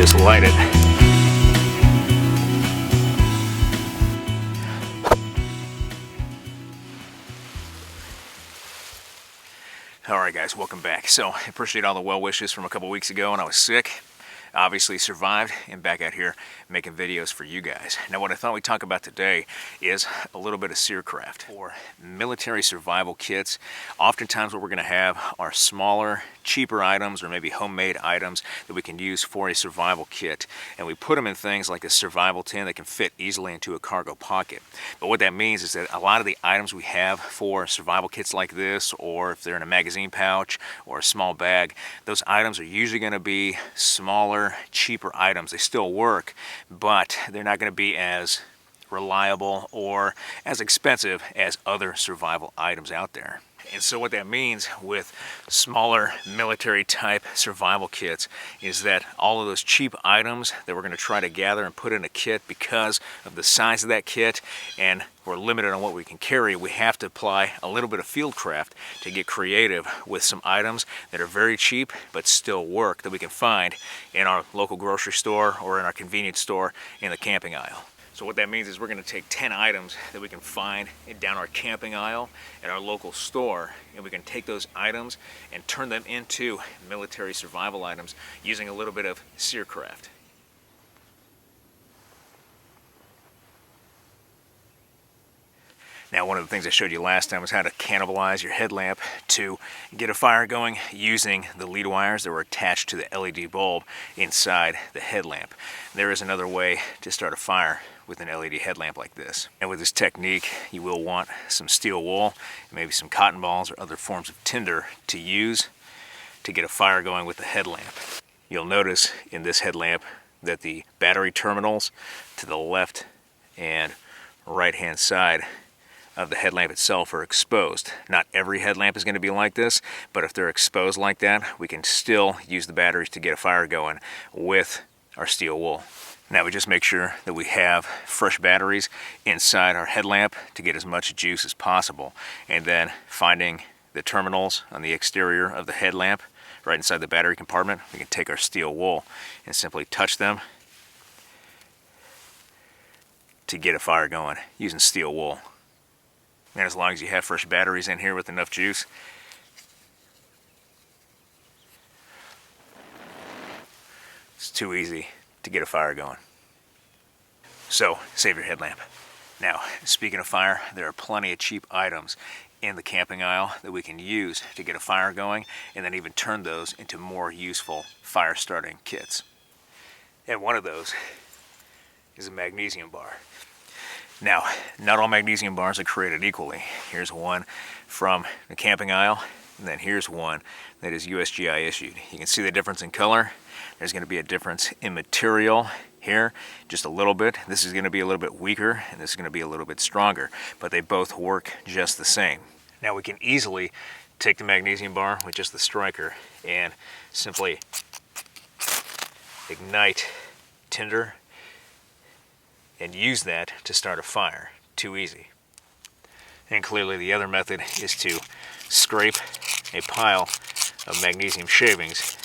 just light it. Alright guys, welcome back. So I appreciate all the well wishes from a couple weeks ago when I was sick. Obviously survived and back out here making videos for you guys. Now what I thought we'd talk about today is a little bit of SERE Craft. For military survival kits, oftentimes what we're going to have are smaller, cheaper items or maybe homemade items that we can use for a survival kit. And we put them in things like a survival tin that can fit easily into a cargo pocket. But what that means is that a lot of the items we have for survival kits like this, or if they're in a magazine pouch or a small bag, those items are usually going to be smaller, cheaper items. They still work, but they're not going to be as reliable or as expensive as other survival items out there. And so what that means with smaller military type survival kits is that all of those cheap items that we're going to try to gather and put in a kit, because of the size of that kit and we're limited on what we can carry, we have to apply a little bit of field craft to get creative with some items that are very cheap but still work, that we can find in our local grocery store or in our convenience store in the camping aisle. So what that means is we're going to take 10 items that we can find down our camping aisle at our local store, and we can take those items and turn them into military survival items using a little bit of SERE Craft. Now, one of the things I showed you last time was how to cannibalize your headlamp to get a fire going using the lead wires that were attached to the LED bulb inside the headlamp. There is another way to start a fire with an LED headlamp like this. And with this technique, you will want some steel wool, maybe some cotton balls or other forms of tinder to use to get a fire going with the headlamp. You'll notice in this headlamp that the battery terminals to the left and right hand side of the headlamp itself are exposed. Not every headlamp is going to be like this, but if they're exposed like that, we can still use the batteries to get a fire going with our steel wool. Now we just make sure that we have fresh batteries inside our headlamp to get as much juice as possible. And then finding the terminals on the exterior of the headlamp right inside the battery compartment, we can take our steel wool and simply touch them to get a fire going using steel wool. And as long as you have fresh batteries in here with enough juice, it's too easy to get a fire going. So, save your headlamp. Now, speaking of fire, there are plenty of cheap items in the camping aisle that we can use to get a fire going, and then even turn those into more useful fire starting kits. And one of those is a magnesium bar. Now, not all magnesium bars are created equally. Here's one from the camping aisle, and then here's one that is USGI issued. You can see the difference in color. There's going to be a difference in material here, just a little bit. This is going to be a little bit weaker, and this is going to be a little bit stronger, but they both work just the same. Now we can easily take the magnesium bar with just the striker and simply ignite tinder and use that to start a fire. Too easy. And clearly the other method is to scrape a pile of magnesium shavings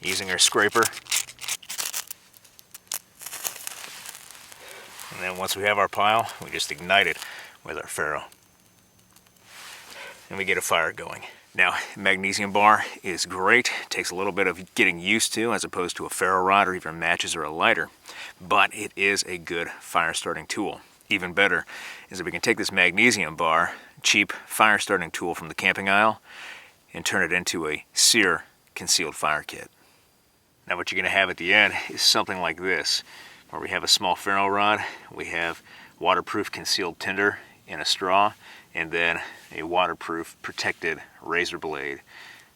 using our scraper. And then once we have our pile, we just ignite it with our ferro. And we get a fire going. Now, magnesium bar is great. It takes a little bit of getting used to as opposed to a ferro rod or even matches or a lighter. But it is a good fire starting tool. Even better is that we can take this magnesium bar, cheap fire starting tool from the camping aisle, and turn it into a SERE concealed fire kit. Now what you're going to have at the end is something like this, where we have a small ferro rod, we have waterproof concealed tinder in a straw, and then a waterproof protected razor blade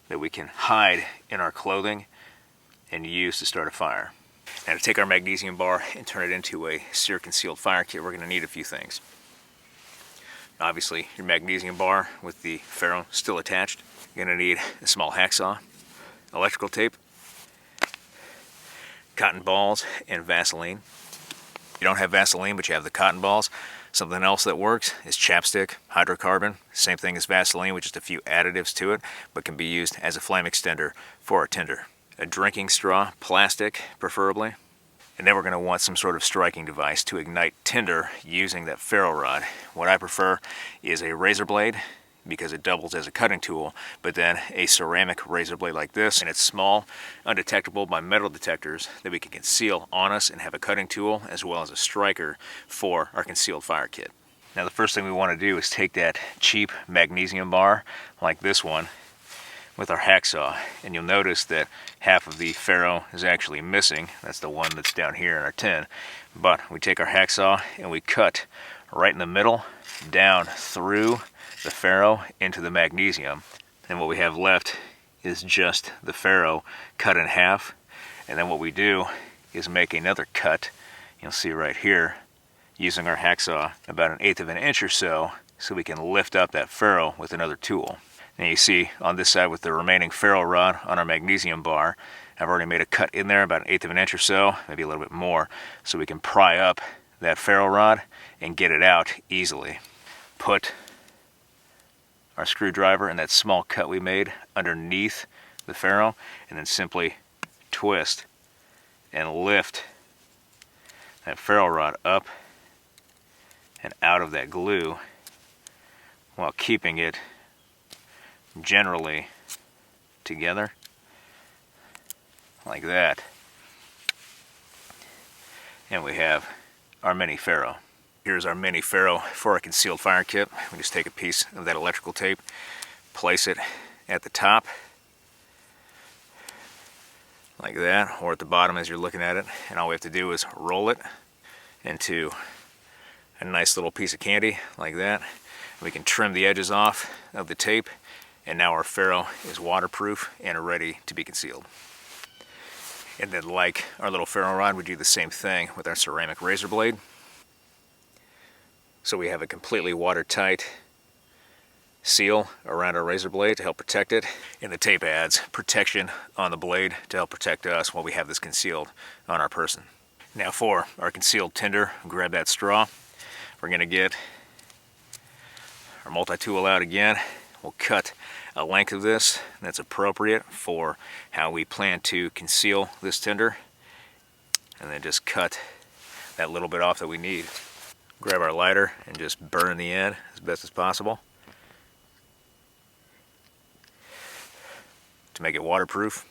that we can hide in our clothing and use to start a fire. Now to take our magnesium bar and turn it into a SERE concealed fire kit, we're going to need a few things. Obviously your magnesium bar with the ferro still attached. You're going to need a small hacksaw, electrical tape, cotton balls, and Vaseline. If you don't have Vaseline but you have the cotton balls, something else that works is chapstick, hydrocarbon, same thing as Vaseline with just a few additives to it, but can be used as a flame extender for our tinder. a drinking straw, plastic preferably. And then we're going to want some sort of striking device to ignite tinder using that ferro rod. What I prefer is a razor blade because it doubles as a cutting tool, but then a ceramic razor blade like this, and it's small, undetectable by metal detectors that we can conceal on us and have a cutting tool as well as a striker for our concealed fire kit. Now the first thing we want to do is take that cheap magnesium bar like this one with our hacksaw, and you'll notice that half of the ferro is actually missing. That's the one that's down here in our tin. But we take our hacksaw and we cut right in the middle down through the ferro into the magnesium, and what we have left is just the ferro cut in half. And then what we do is make another cut, you'll see right here, using our hacksaw about 1/8 of an inch or so we can lift up that ferro with another tool. And you see on this side with the remaining ferro rod on our magnesium bar, I've already made a cut in there about 1/8 of an inch or so, maybe a little bit more, so we can pry up that ferro rod and get it out easily. Put our screwdriver in that small cut we made underneath the ferro, and then simply twist and lift that ferro rod up and out of that glue while keeping it generally together like that. And we have our mini ferro. Here's our mini ferro for our concealed fire kit. We just take a piece of that electrical tape, place it at the top like that, or at the bottom as you're looking at it, and all we have to do is roll it into a nice little piece of candy like that. We can trim the edges off of the tape, and now our ferro is waterproof and ready to be concealed. And then, like our little ferro rod, we do the same thing with our ceramic razor blade. So we have a completely watertight seal around our razor blade to help protect it, and the tape adds protection on the blade to help protect us while we have this concealed on our person. Now for our concealed tinder, grab that straw. We're going to get our multi-tool out again. We'll cut a length of this that's appropriate for how we plan to conceal this tinder, and then just cut that little bit off that we need. Grab our lighter and just burn the end as best as possible to make it waterproof.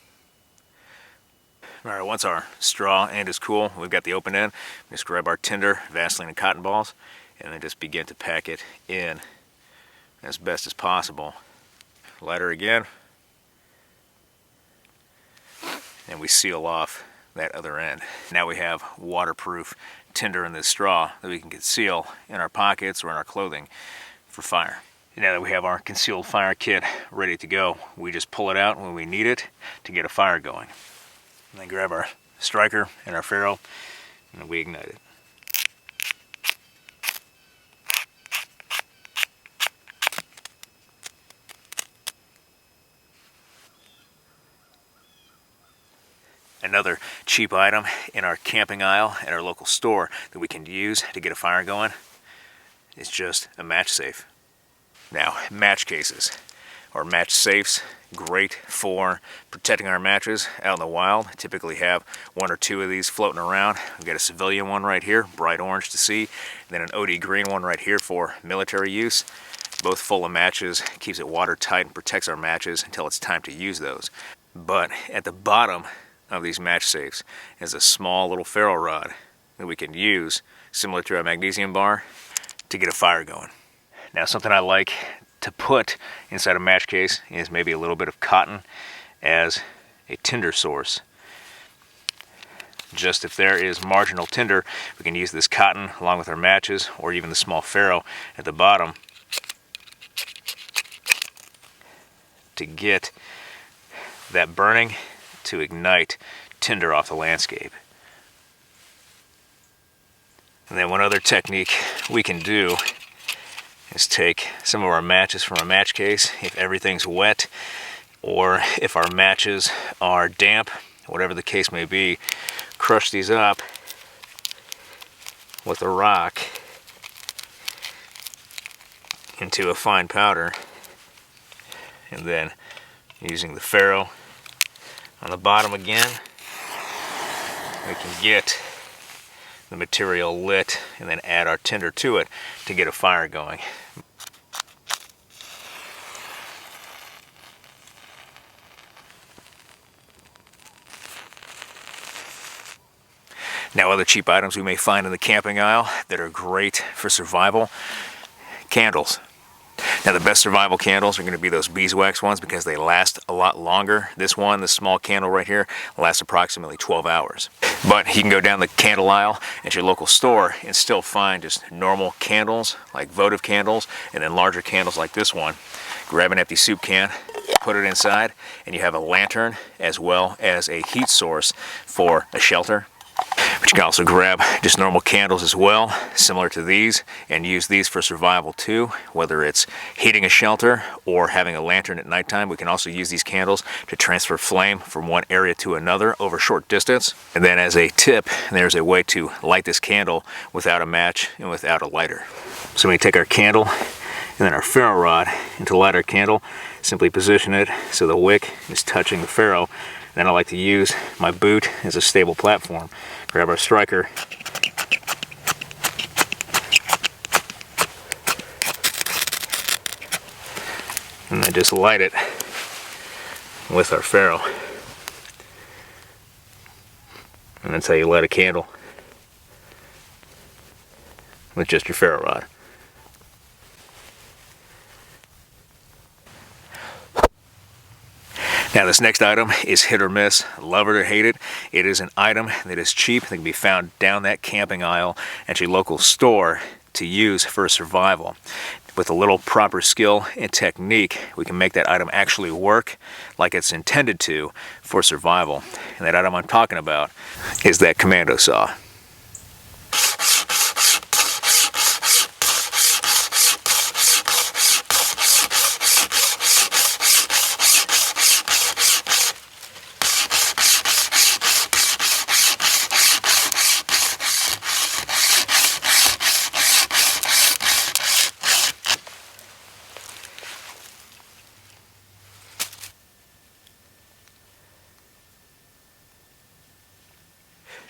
Alright, once our straw end is cool, we've got the open end, just grab our tinder, Vaseline and cotton balls, and then just begin to pack it in as best as possible. Lighter again, and we seal off that other end. Now we have waterproof tinder in this straw that we can conceal in our pockets or in our clothing for fire. And now that we have our concealed fire kit ready to go, we just pull it out when we need it to get a fire going. And then grab our striker and our ferro, and we ignite it. Another cheap item in our camping aisle at our local store that we can use to get a fire going is just a match safe. Now, match cases or match safes, great for protecting our matches out in the wild. Typically have 1 or 2 of these floating around. We've got a civilian one right here, bright orange to see, and then an OD green one right here for military use. Both full of matches, keeps it watertight and protects our matches until it's time to use those. But at the bottom of these match safes is a small little ferro rod that we can use, similar to our magnesium bar, to get a fire going. Now, something I like to put inside a match case is maybe a little bit of cotton as a tinder source. Just if there is marginal tinder, we can use this cotton along with our matches, or even the small ferro at the bottom, to get that burning to ignite tinder off the landscape. And then one other technique we can do is take some of our matches from our match case. If everything's wet, or if our matches are damp, whatever the case may be, crush these up with a rock into a fine powder, and then using the ferro On the bottom again, we can get the material lit and then add our tinder to it to get a fire going. Now, other cheap items we may find in the camping aisle that are great for survival: candles. Now, the best survival candles are going to be those beeswax ones because they last a lot longer. This one, this small candle right here, lasts approximately 12 hours. But you can go down the candle aisle at your local store and still find just normal candles, like votive candles, and then larger candles like this one. Grab an empty soup can, put it inside, and you have a lantern as well as a heat source for a shelter. But you can also grab just normal candles as well, similar to these, and use these for survival too, whether it's heating a shelter or having a lantern at nighttime. We can also use these candles to transfer flame from one area to another over short distance. And then as a tip, there's a way to light this candle without a match and without a lighter. So we take our candle and then our ferro rod, and to light our candle, simply position it so the wick is touching the ferro. Then I like to use my boot as a stable platform. Grab our striker, and then just light it with our ferro. And that's how you light a candle, with just your ferro rod. Now, this next item is hit or miss, love it or hate it. It is an item that is cheap, that can be found down that camping aisle at your local store to use for survival. With a little proper skill and technique, we can make that item actually work like it's intended to for survival. And that item I'm talking about is that Commando saw.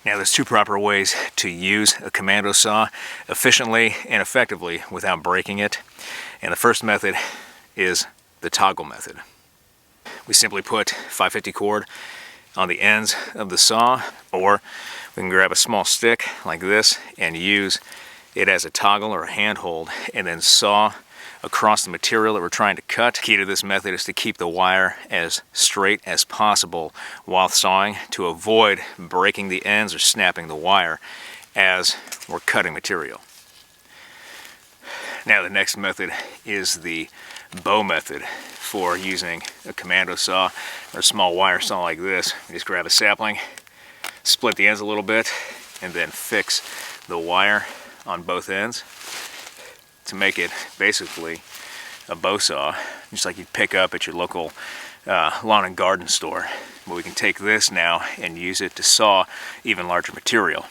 Now, there's two proper ways to use a Commando saw efficiently and effectively without breaking it. And the first method is the toggle method. We simply put 550 cord on the ends of the saw, or we can grab a small stick like this and use it as a toggle or a handhold and then saw across the material that we're trying to cut. The key to this method is to keep the wire as straight as possible while sawing to avoid breaking the ends or snapping the wire as we're cutting material. Now, the next method is the bow method for using a Commando saw or a small wire saw like this. You just grab a sapling, split the ends a little bit, and then fix the wire on both ends to make it basically a bow saw, just like you'd pick up at your local lawn and garden store. But we can take this now and use it to saw even larger material.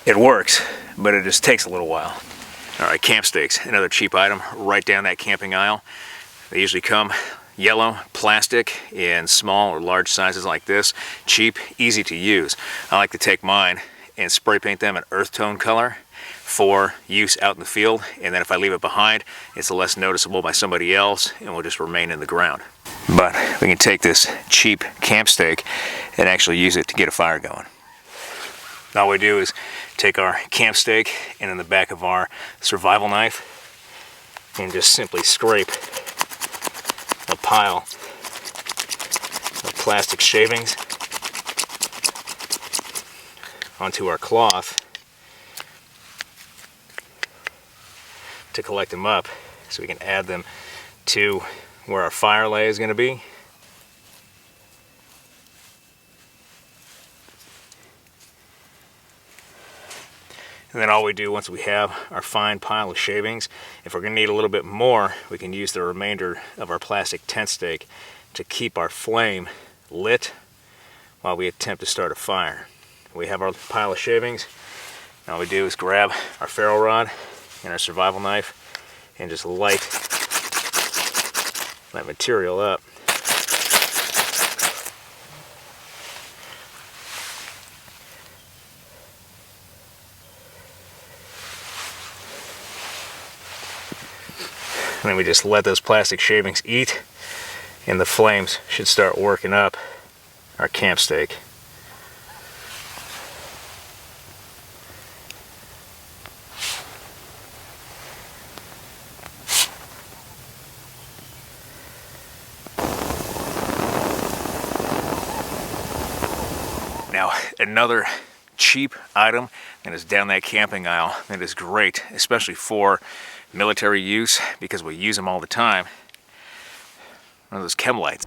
It works, but it just takes a little while. All right, camp stakes, another cheap item right down that camping aisle. They usually come yellow, plastic, in small or large sizes like this. Cheap, easy to use. I like to take mine and spray paint them an earth tone color for use out in the field, and then if I leave it behind, it's less noticeable by somebody else and will just remain in the ground. But we can take this cheap camp stake and actually use it to get a fire going. All we do is take our camp stake and in the back of our survival knife and just simply scrape a pile of plastic shavings onto our cloth to collect them up so we can add them to where our fire lay is going to be. And then all we do once we have our fine pile of shavings, if we're going to need a little bit more, we can use the remainder of our plastic tent stake to keep our flame lit while we attempt to start a fire. We have our pile of shavings. All we do is grab our ferro rod and our survival knife and just light that material up. And then we just let those plastic shavings eat, and the flames should start working up our camp stake. Now, another cheap item that is down that camping aisle that is great, especially for military use, because we use them all the time. One of those Chem Lights.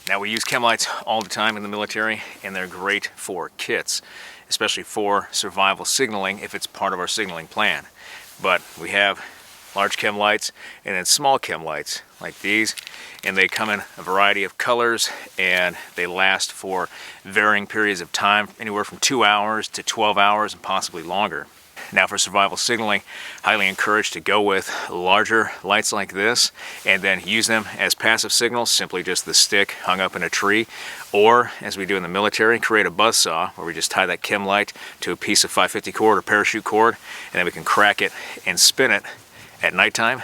Now, we use Chem Lights all the time in the military, and they're great for kits, especially for survival signaling if it's part of our signaling plan. But we have large Chem Lights and then small Chem Lights like these, and they come in a variety of colors, and they last for varying periods of time, anywhere from 2 hours to 12 hours and possibly longer. Now, for survival signaling, highly encouraged to go with larger lights like this and then use them as passive signals, simply just the stick hung up in a tree, or as we do in the military, create a buzz saw where we just tie that Chem Light to a piece of 550 cord or parachute cord, and then we can crack it and spin it at nighttime.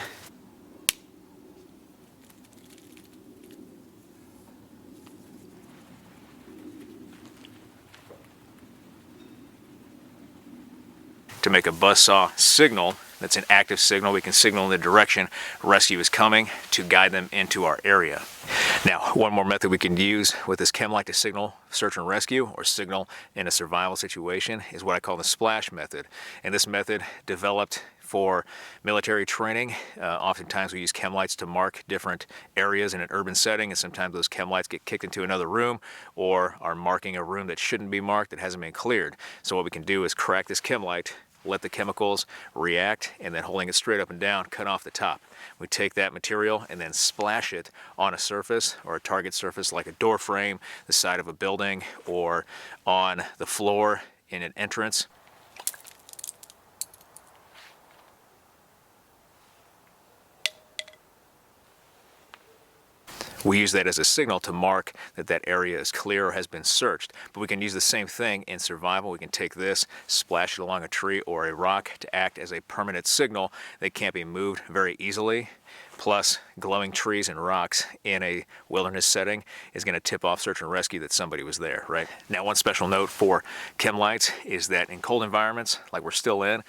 To make a buzzsaw signal that's an active signal, we can signal in the direction rescue is coming to guide them into our area. Now, one more method we can use with this Chem Light to signal search and rescue or signal in a survival situation is what I call the splash method. And this method developed for military training. Oftentimes we use Chem Lights to mark different areas in an urban setting, and sometimes those Chem Lights get kicked into another room or are marking a room that shouldn't be marked, that hasn't been cleared. So what we can do is crack this Chem Light, let the chemicals react, and then holding it straight up and down, cut off the top. We take that material and then splash it on a surface or a target surface like a door frame, the side of a building, or on the floor in an entrance. We use that as a signal to mark that that area is clear or has been searched. But we can use the same thing in survival. We can take this, splash it along a tree or a rock to act as a permanent signal that can't be moved very easily. Plus, glowing trees and rocks in a wilderness setting is going to tip off search and rescue that somebody was there, right? Now, one special note for Chem Lights is that in cold environments, like we're still in,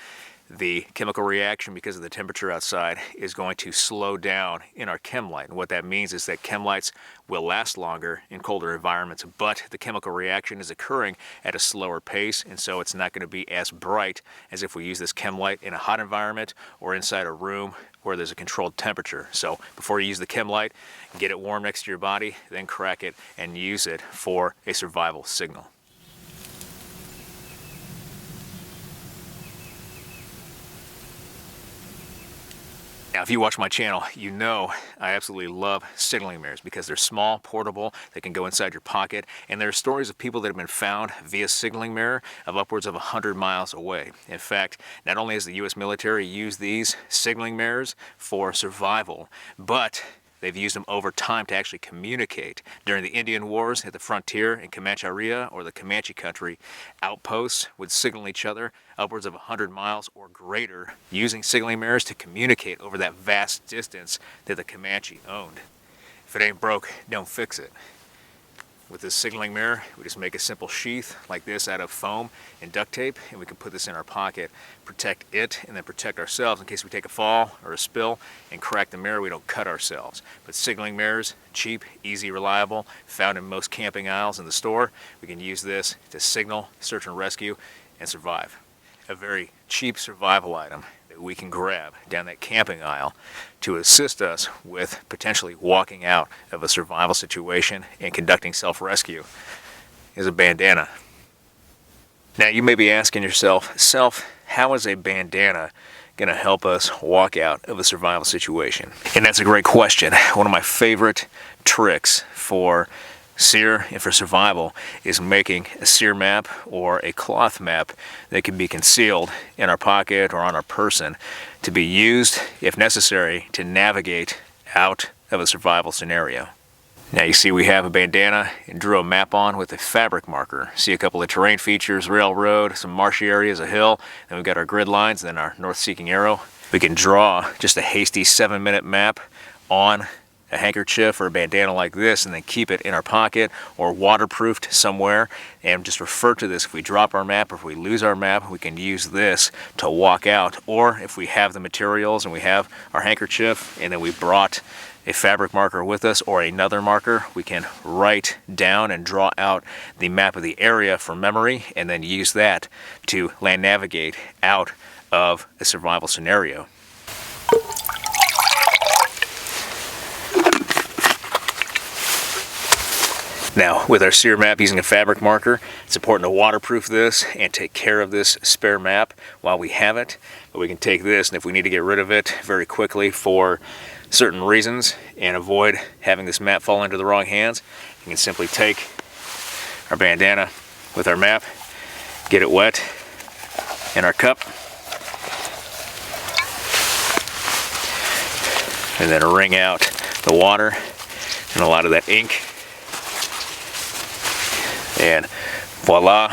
the chemical reaction, because of the temperature outside, is going to slow down in our Chem Light. And what that means is that Chem Lights will last longer in colder environments, but the chemical reaction is occurring at a slower pace, and so it's not going to be as bright as if we use this Chem Light in a hot environment or inside a room where there's a controlled temperature. So before you use the Chem Light, get it warm next to your body, then crack it and use it for a survival signal. Now, if you watch my channel, you know I absolutely love signaling mirrors because they're small, portable, they can go inside your pocket, and there are stories of people that have been found via signaling mirror of upwards of 100 miles away. In fact, not only has the U.S. military used these signaling mirrors for survival, but they've used them over time to actually communicate. During the Indian Wars at the frontier in Comancheria, or the Comanche country, outposts would signal each other upwards of 100 miles or greater, using signaling mirrors to communicate over that vast distance that the Comanche owned. If it ain't broke, don't fix it. With this signaling mirror, we just make a simple sheath like this out of foam and duct tape, and we can put this in our pocket, protect it, and then protect ourselves in case we take a fall or a spill and crack the mirror, we don't cut ourselves. But signaling mirrors, cheap, easy, reliable, found in most camping aisles in the store. We can use this to signal, search and rescue, and survive. A very cheap survival item that we can grab down that camping aisle to assist us with potentially walking out of a survival situation and conducting self-rescue. is a bandana. Now you may be asking yourself, Self, how is a bandana going to help us walk out of a survival situation? And that's a great question. One of my favorite tricks for SERE and for survival is making a SERE map or a cloth map that can be concealed in our pocket or on our person to be used, if necessary, to navigate out of a survival scenario. Now you see we have a bandana and drew a map on with a fabric marker. See a couple of terrain features, railroad, some marshy areas, a hill, then we've got our grid lines, then our north-seeking arrow. We can draw just a hasty 7-minute map on a handkerchief or a bandana like this and then keep it in our pocket or waterproofed somewhere and just refer to this. If we drop our map or if we lose our map, we can use this to walk out. Or if we have the materials and we have our handkerchief and then we brought a fabric marker with us or another marker, we can write down and draw out the map of the area from memory and then use that to land navigate out of a survival scenario. Now, with our SERE map using a fabric marker, it's important to waterproof this and take care of this spare map while we have it. But we can take this, and if we need to get rid of it very quickly for certain reasons and avoid having this map fall into the wrong hands, you can simply take our bandana with our map, get it wet in our cup, and then wring out the water and a lot of that ink. And voila,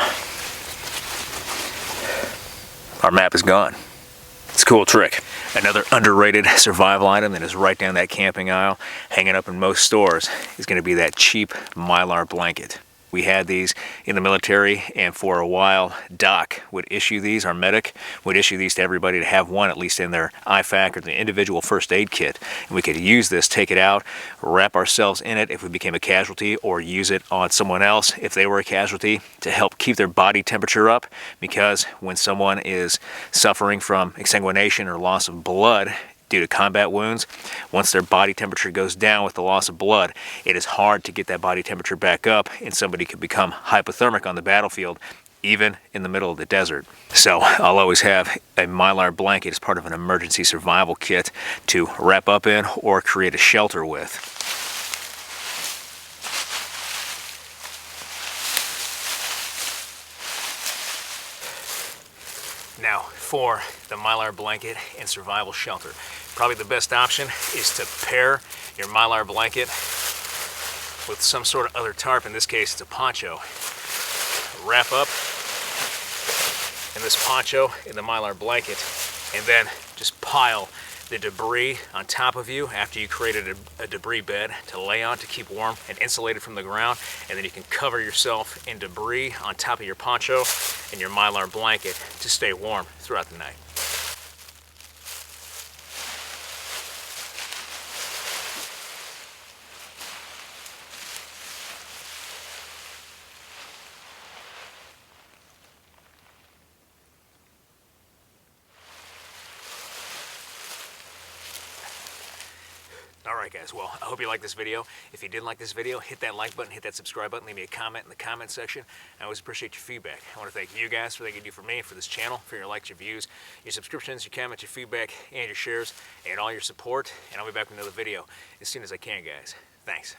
our map is gone. It's a cool trick. Another underrated survival item that is right down that camping aisle, hanging up in most stores, is going to be that cheap Mylar blanket. We had these in the military, and for a while, Doc would issue these, our medic would issue these to everybody to have one, at least in their IFAC or the individual first aid kit. And we could use this, take it out, wrap ourselves in it if we became a casualty, or use it on someone else if they were a casualty to help keep their body temperature up. Because when someone is suffering from exsanguination or loss of blood due to combat wounds, once their body temperature goes down with the loss of blood, it is hard to get that body temperature back up, and somebody could become hypothermic on the battlefield, even in the middle of the desert. So I'll always have a Mylar blanket as part of an emergency survival kit to wrap up in or create a shelter with. Now, for the Mylar blanket and survival shelter, probably the best option is to pair your Mylar blanket with some sort of other tarp. In this case, it's a poncho. Wrap up in this poncho in the Mylar blanket, and then just pile the debris on top of you after you created a debris bed to lay on to keep warm and insulated from the ground. And then you can cover yourself in debris on top of your poncho and your Mylar blanket to stay warm throughout the night. Alright guys, well, I hope you liked this video. If you did like this video, hit that like button, hit that subscribe button, leave me a comment in the comment section. I always appreciate your feedback. I want to thank you guys for everything you do for me, for this channel, for your likes, your views, your subscriptions, your comments, your feedback, and your shares, and all your support. And I'll be back with another video as soon as I can, guys. Thanks.